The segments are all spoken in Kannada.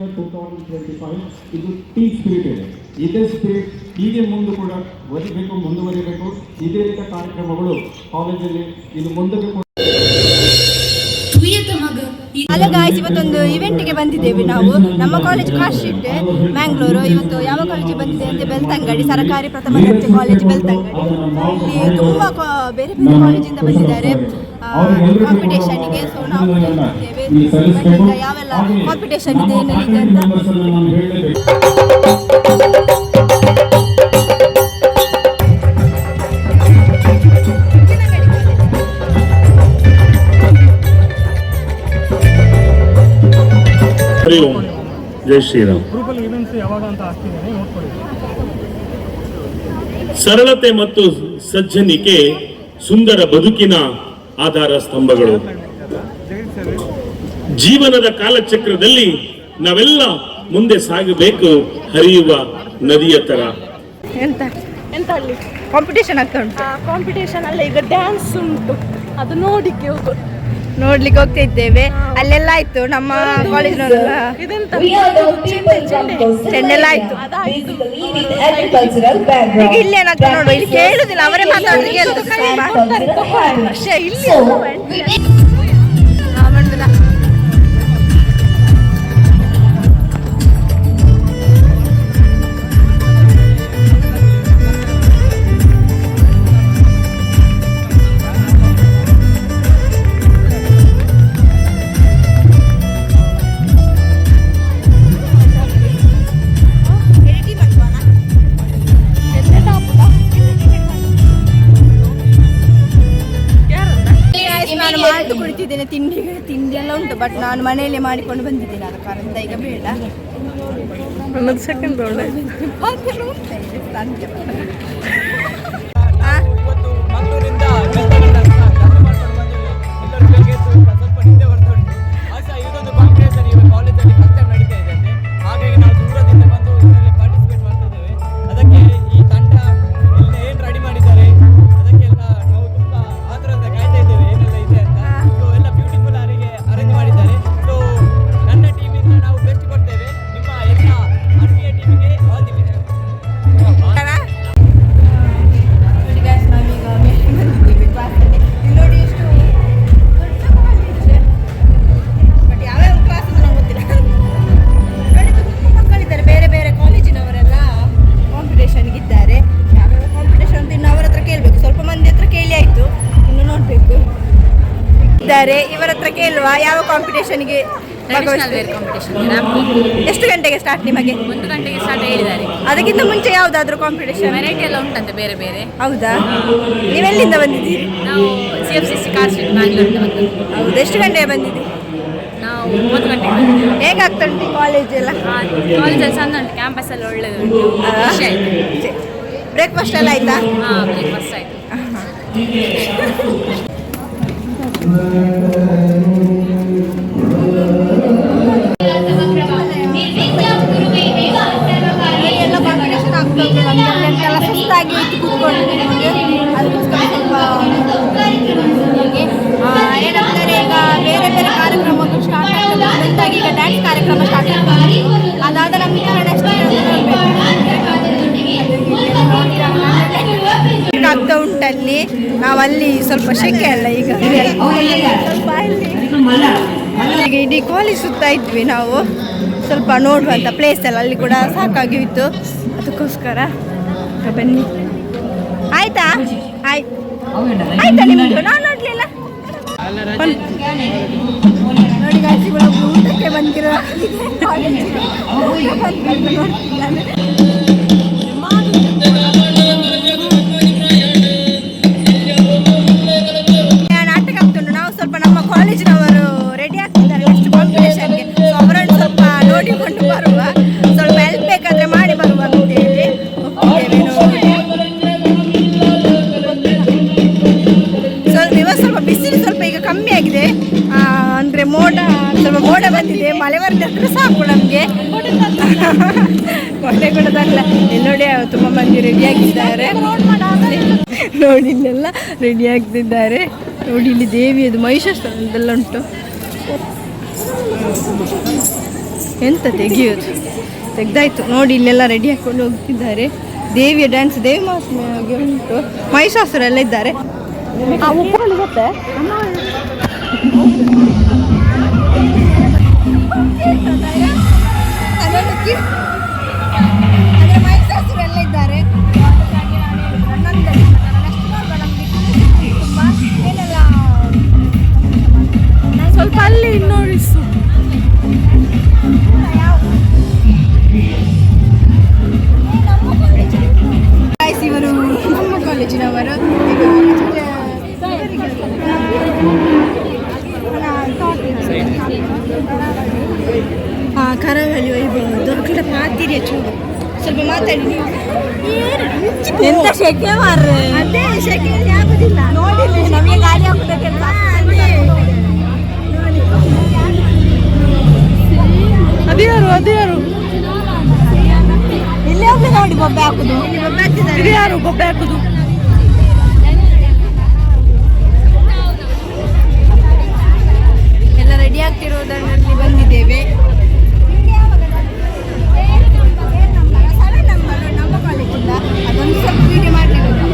2025 ಇದು ಟೀಮ್ ಸ್ಪಿರಿಟ್ ಇದೆ. ಇದೇ ಸ್ಪಿರಿಟ್ ಹೀಗೆ ಮುಂದುವರಿಬೇಕು. ಇದೇ ರೀತಿಯ ಕಾರ್ಯಕ್ರಮಗಳು ಕಾಲೇಜಲ್ಲಿ ಇದು ಮುಂದಕ್ಕೆ. ಹಲೋ ಗಾಯ್ಸ್, ಇವತ್ತೊಂದು ಇವೆಂಟ್ಗೆ ಬಂದಿದ್ದೇವೆ ನಾವು. ನಮ್ಮ ಕಾಲೇಜ್ ಕಾಶಿಟ್ ಮ್ಯಾಂಗ್ಳೂರು. ಇವತ್ತು ಯಾವ ಕಾಲೇಜಿಗೆ ಬಂದಿದೆ ಅಂತ ಬೆಳ್ತಂಗಡಿ, ಸರ್ಕಾರಿ ಪ್ರಥಮ ದರ್ಜೆ ಕಾಲೇಜ್ ಬೆಳ್ತಂಗಡಿ. ಇಲ್ಲಿ ತುಂಬ ಬೇರೆ ಬೇರೆ ಕಾಲೇಜಿಂದ ಬಂದಿದ್ದಾರೆ ಕಾಂಪಿಟೇಷನ್ಗೆ. ಸೊ ನಾವು ಬಂದಿದ್ದೇವೆ. ಯಾವೆಲ್ಲ ಕಾಂಪಿಟೇಷನ್ ಇದೆ ಏನೇನಿದೆ ಅಂತ ಜೈ ಶ್ರೀರಾಮ್. ಸರಳತೆ ಮತ್ತು ಸಜ್ಜನಿಕೆ ಸುಂದರ ಬದುಕಿನ ಆಧಾರ ಸ್ತಂಭಗಳು. ಜೀವನದ ಕಾಲಚಕ್ರದಲ್ಲಿ ನಾವೆಲ್ಲ ಮುಂದೆ ಸಾಗಬೇಕು ಹರಿಯುವ ನದಿಯ ತರ. ಎಂತ ಅಲ್ಲಿ ಕಾಂಪಿಟೇಷನ್ ಆಗ್ತಾ ಉಂಟು. ಕಾಂಪಿಟೇಷನ್ ಅಲ್ಲ, ಈಗ ಡ್ಯಾನ್ಸ್ ಉಂಟು, ಅದು ನೋಡ್ಲಿಕ್ಕೆ ಹೋಗ್ತಾ ಇದ್ದೇವೆ. ಅಲ್ಲೆಲ್ಲ ಆಯ್ತು ನಮ್ಮ ಕಾಲೇಜಿನವರು ಚೆಂಡೆಲ್ಲ ಆಯ್ತು. ಈಗ ಇಲ್ಲೇನಾಗ್ತದೆ ನೋಡು, ಇಲ್ಲಿ ಕೇಳುದಿಲ್ಲ, ಅವರೇ ಮಾತಾಡೋದು ಕೇಳ್ತದೆ. പക്ഷേ ಇಲ್ಲಿ ಕುಳಿತಿದ್ದೇನೆ. ತಿಂಡಿ ಎಲ್ಲ ಉಂಟು, ಬಟ್ ನಾನು ಮನೆಯಲ್ಲೇ ಮಾಡಿಕೊಂಡು ಬಂದಿದ್ದೇನೆ. ಅದು ಕಾರಣ ಈಗ ಬೇಡ. ಸೆಕೆಂಡ್ ಇವರ ಹತ್ರ ಕೇಳುವ ಯಾವ ಕಾಂಪಿಟೇಷನ್ಗೆ ಎಷ್ಟು ಗಂಟೆಗೆ ಸ್ಟಾರ್ಟ್? ನಿಮಗೆ 1 ಗಂಟೆಗೆ ಸ್ಟಾರ್ಟ್ ಹೇಳಿದ್ದಾರೆ. ಅದಕ್ಕಿಂತ ಮುಂಚೆ ಯಾವ್ದಾದ್ರು ಕಾಂಪಿಟೇಷನ್? ವೆರೈಟಿ ಎಲ್ಲ ಉಂಟಂತೆ ಬೇರೆ ಬೇರೆ. ಹೌದಾ? ನೀವೆಲ್ಲಿಂದ ಬಂದಿದ್ದೀರಿ? ನಾವು CFCC ಕಾಶಿಟ್ ಮ್ಯಾಂಗ್ಳೂರಿಂದ ಬಂದಿದ್ದೀವಿ. ಹೌದು, ಎಷ್ಟು ಗಂಟೆಗೆ ಬಂದಿದ್ದೀರಿ? ನಾವು 9 ಗಂಟೆಗೆ ಬಂದಿದ್ದೀವಿ. ಹೇಗಾಗ್ತಾ ಉಂಟು ಕಾಲೇಜ್ ಎಲ್ಲ? ಕಾಲೇಜಲ್ಲಿ ಚಂದ ಉಂಟು, ಕ್ಯಾಂಪಸ್ ಎಲ್ಲ ಒಳ್ಳೆದು ಉಂಟು, ಖುಷಿ ಆಯಿತು. ಬ್ರೇಕ್ಫಾಸ್ಟ್ ಎಲ್ಲ ಆಯ್ತಾ? ಹಾಂ, ಬ್ರೇಕ್ಫಾಸ್ಟ್ ಆಯಿತು. ಎಲ್ಲ ಕಾಂಪಿಟೇಷನ್ ಆಗ್ತಾ ಉಂಟು. ನಮಗೆಲ್ಲ ಸುಸ್ತಾಗಿ ಕೂತ್ಕೊಂಡಿದ್ದೀವಿ. ಅದಕ್ಕೋಸ್ಕರ ಸ್ವಲ್ಪ ಏನಂತಾರೆ, ಈಗ ಬೇರೆ ಬೇರೆ ಕಾರ್ಯಕ್ರಮಗಳು ಸ್ಟಾರ್ಟ್ ಆಗ್ತದೆ. ಈಗ ಡ್ಯಾನ್ಸ್ ಕಾರ್ಯಕ್ರಮ ಸ್ಟಾರ್ಟ್ ಆಗ್ತದೆ. ಅದಾದ ನಂತರ ನೆಕ್ಸ್ಟ್ ಆಗ್ತಾ ಉಂಟಲ್ಲಿ. ನಾವಲ್ಲಿ ಸ್ವಲ್ಪ ಶೆಕೆ ಅಲ್ಲ ಈಗ, ಸ್ವಲ್ಪ ಈಗ ಇಡೀ ಕಾಲೇಜ್ ಸುತ್ತಾ ಇದ್ವಿ ನಾವು. ಸ್ವಲ್ಪ ನೋಡುವಂಥ ಪ್ಲೇಸ್ ಎಲ್ಲ ಅಲ್ಲಿ ಕೂಡ ಸಾಕಾಗಿ ಹೋಯಿತು. ಅದಕ್ಕೋಸ್ಕರ ಬನ್ನಿ. ಆಯ್ತಾ? ಆಯ್ತಾ ನಿಮ್ಮದು? ನಾನು ನೋಡಲಿಲ್ಲ. ನೋಡಿ ಗಾಜಿಗಳು ಊಟಕ್ಕೆ ಬಂದಿರೋ ನಾಟಕ ಆಗ್ತುಂಟು. ನಾವು ಸ್ವಲ್ಪ ನಮ್ಮ ಕಾಲೇಜಿನವರು ರೆಡಿ ಆಗ್ತಿದ್ದಾರೆ ನೆಕ್ಸ್ಟ್ ಕಾಂಪಿಟೇಷನ್ಗೆ. ಸೊ ಅವರನ್ನು ಸ್ವಲ್ಪ ನೋಡಿಕೊಂಡು ಬರುವ, ಸ್ವಲ್ಪ ಹೆಲ್ಪ್ ಬೇಕಾದರೆ ಮಾಡಿ ಬರುವ ಅಂತೇಳಿ ಸ್ವಲ್ಪ ಬಿಸಿಲು ಸ್ವಲ್ಪ ಈಗ ಕಮ್ಮಿ ಆಗಿದೆ. ಅಂದರೆ ಸ್ವಲ್ಪ ಮೋಡ ಬಂದಿದೆ. ಮಳೆ ಬರಲಿದ್ರೆ ಸಾಕು ನಮಗೆ. ಮೊಟ್ಟೆ ಕೂಡ ತರಲ್ಲ. ನೋಡಿ ತುಂಬ ಮಂದಿ ರೆಡಿ ಆಗಿದ್ದಾರೆ. ನೋಡಿ ಇಲ್ಲೆಲ್ಲ ರೆಡಿ ಆಗ್ತಿದ್ದಾರೆ. ನೋಡಿ ಇಲ್ಲಿ ದೇವಿಯದು ಮಹಿಷಾಸುರನದೆಲ್ಲ ಉಂಟು. ಎಂತ ತೆಗ್ದಾಯ್ತು ನೋಡಿ. ಇಲ್ಲೆಲ್ಲ ರೆಡಿ ಹಾಕೊಂಡು ಹೋಗ್ತಿದ್ದಾರೆ. ದೇವಿಯ ಡ್ಯಾನ್ಸ್ ದೇವಿ ಮಹಾತ್ಮೆಗೆ ಉಂಟು. ಮಹಿಷಾಸುರ ಎಲ್ಲ ಇದ್ದಾರೆ. ಗೊತ್ತೆ ಮಹಿಷಾಸುರ ಎಲ್ಲ ಇದ್ದಾರೆ. ಸ್ವಲ್ಪ ಅಲ್ಲಿ ನೋಡಿಸು. ಇವರು ನಮ್ಮ ಕಾಲೇಜಿನವರು. ಕರಾವಳಿ ವೈಭವ ದೊಡ್ಡ ಮಾತಿರಿ ಚೂರು ಸ್ವಲ್ಪ ಮಾತಾಡಿ ನೀವು. ಎಂತ ಶೆಕೆ ಮಾರ್ರೆ. ಅದೇ ಶೆಕೆ ಆಗುದಿಲ್ಲ ನೋಡಿಲ್ಲ ನಮಗೆ ಗಾಳಿ ಹಾಕುತ್ತೆ. ಅದ್ಯಾರು ಇಲ್ಲಿ ಹೋಗಿ ನೋಡಿ ಬೊಬ್ಬೆ ಹಾಕುದು. ಯಾರು ಬೊಬ್ಬೆ ಹಾಕುದು? ಎಲ್ಲ ರೆಡಿ ಆಗ್ತಿರೋದರಲ್ಲಿ ಬಂದಿದ್ದೇವೆ. ನಮ್ಮ ಕಾಲೇಜಿಂದ ಅದೊಂದು ಸ್ವಲ್ಪ ವಿಡಿಯೋ ಮಾಡ್ತಿರೋದು.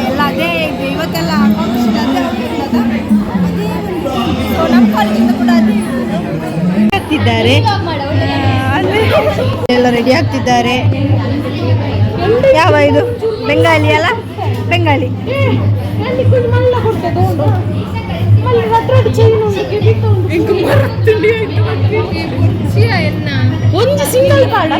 ಎಲ್ಲ ಅದೇ ಇದೆ ಇವತ್ತೆಲ್ಲ ನಮ್ಮ ಕಾಲೇಜಿಂದ ಕೂಡ ಅದೇ ಆಗ್ತಿದ್ದಾರೆ. ಎಲ್ಲ ರೆಡಿ ಆಗ್ತಿದ್ದಾರೆ. ಯಾವ ಇದು ಬೆಂಗಾಲಿ ಅಲ್ಲ? ಬೆಂಗಾಲಿ ಒಂದು ಸಿಂಗಲ್ ಕಾರ್ಡ್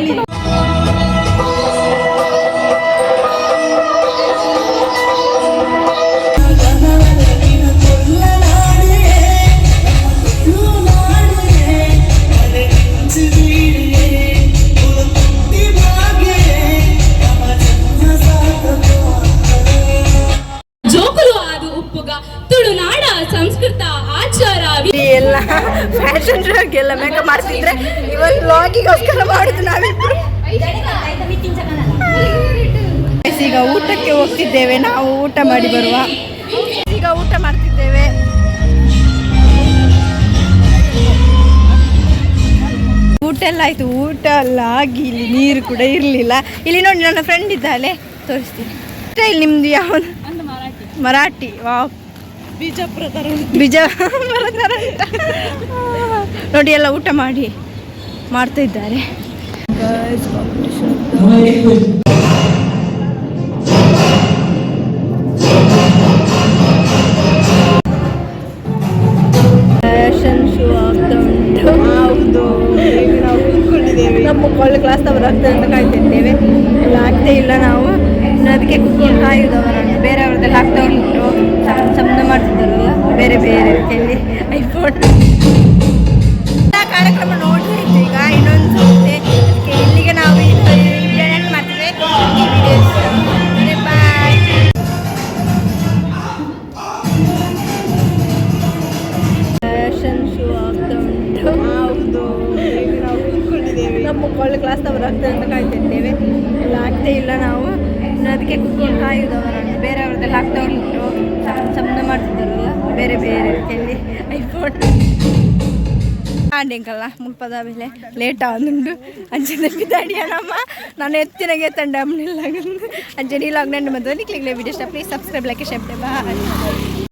ತುಳುನಾಡ ಸಂಸ್ಕೃತ ಆಚಾರ ಎಲ್ಲ ಫ್ಯಾಷನ್ ಶೋಗೆಲ್ಲ ಮೇಕಪ್ ಮಾಡ್ತಿದ್ರೆ ಇವತ್ತು ವ್ಲಾಗಿಗೋಸ್ಕರ ಮಾಡುದು ನಾವಿಬ್ರು. ಈಗ ಊಟಕ್ಕೆ ಹೋಗ್ತಿದ್ದೇವೆ. ನಾವು ಊಟ ಮಾಡಿ ಬರುವ. ಈಗ ಊಟ ಮಾಡ್ತಿದ್ದೇವೆ. ಊಟ ಎಲ್ಲ ಆಯ್ತು. ಊಟ ಎಲ್ಲ ಆಗಿ ಇಲ್ಲಿ ನೀರು ಕೂಡ ಇರಲಿಲ್ಲ. ಇಲ್ಲಿ ನೋಡಿ ನನ್ನ ಫ್ರೆಂಡ್ ಇದ್ದಾಳೆ, ತೋರಿಸ್ತೀನಿ. ಇಲ್ಲಿ ನಿಮ್ದು ಯಾವುದು? ಮರಾಠಿ. ವಾವ್, ಬಿಜಾಪುರ ಥರ ನೋಡಿ. ಎಲ್ಲ ಊಟ ಮಾಡಿ ಮಾಡ್ತಾ ಇದ್ದಾರೆ. ಫ್ಯಾಷನ್ ಶೋ ಆಗ್ತಾ ಉಂಟು. ಹೌದು, ನಾವು ಕೂತ್ಕೊಂಡಿದ್ದೇವೆ. ನಮ್ಮ ಕ್ಲಾಸ್ ಅವರು ಆಗ್ತದೆ ಅಂತ ಕಾಯ್ತಿದ್ದೇವೆ. ಎಲ್ಲ ಆಗ್ತೇ ಇಲ್ಲ. ನಾವು ಅದಕ್ಕೆ ಕುತ್ಕೊಂಡು ಕಾಯುವುದವರನ್ನು. ಬೇರೆಯವ್ರದ್ದೆಲ್ಲ ಆಗ್ತಾ ಉಂಟು. ಶಬ್ದ ಮಾಡ್ತಿದ್ದಾರಲ್ಲ ಬೇರೆ ಬೇರೆ ರೀತಿಯಲ್ಲಿ. ಐಫೋನ್ ಕಾರ್ಯಕ್ರಮ ನೋಡ್ತಿತ್ತು. ಈಗ ಇನ್ನೊಂದು ಹೋಗುತ್ತೆ. ಅದಕ್ಕೆ ಇಲ್ಲಿಗೆ ನಾವು ಎಂಡ್ ಮಾಡ್ತೇವೆ. ಬಾಯ್. ಫ್ಯಾಷನ್ ಶೋ ಆಗ್ತಾ ಉಂಟು. ಹೌದು, ನಾವು ಕೂತ್ಕೊಂಡಿದ್ದೇವೆ. ನಮ್ಮ ಕ್ಲಾಸ್ ಅವರು ಆಗ್ತದೆ ಅಂತ ಕಾಯ್ತಿದ್ದೇವೆ. ಎಲ್ಲ ಆಗ್ತೇ ಇಲ್ಲ. ನಾವು ಅದಕ್ಕೆ ಕುತ್ಕೊಂಡು ಕಾಯುವುದವರನ್ನು. ಬೇರೆಯವ್ರದ್ದೆಲ್ಲ ಆಗ್ತಾ ಉಂಟು. ಶಬ್ದ ಮಾಡ್ತಿದ್ದಾರಲ್ಲ ಬೇರೆ ಬೇರೆ ರೀತಿಯಲ್ಲಿ. ಐಫೋನ್ ಆಂಡಿಂಕಲ್ಲ ಮುಲ್ಪದ ಬೆಲೆ ಲೇಟ್ ಆಗುಂಡು ಅಂಚನೆ ಬಿದ್ದಾಡಿಯಣಮ್ಮ. ನಾನು ಎತ್ತಿನಗೆ ತಂಡ ಅಮ್ಮನಿಲ್ಲ ಅಂಚನೆ ಇಲ್ಲ. ನನ್ನ ಮದುವೆ click video please subscribe like share bye.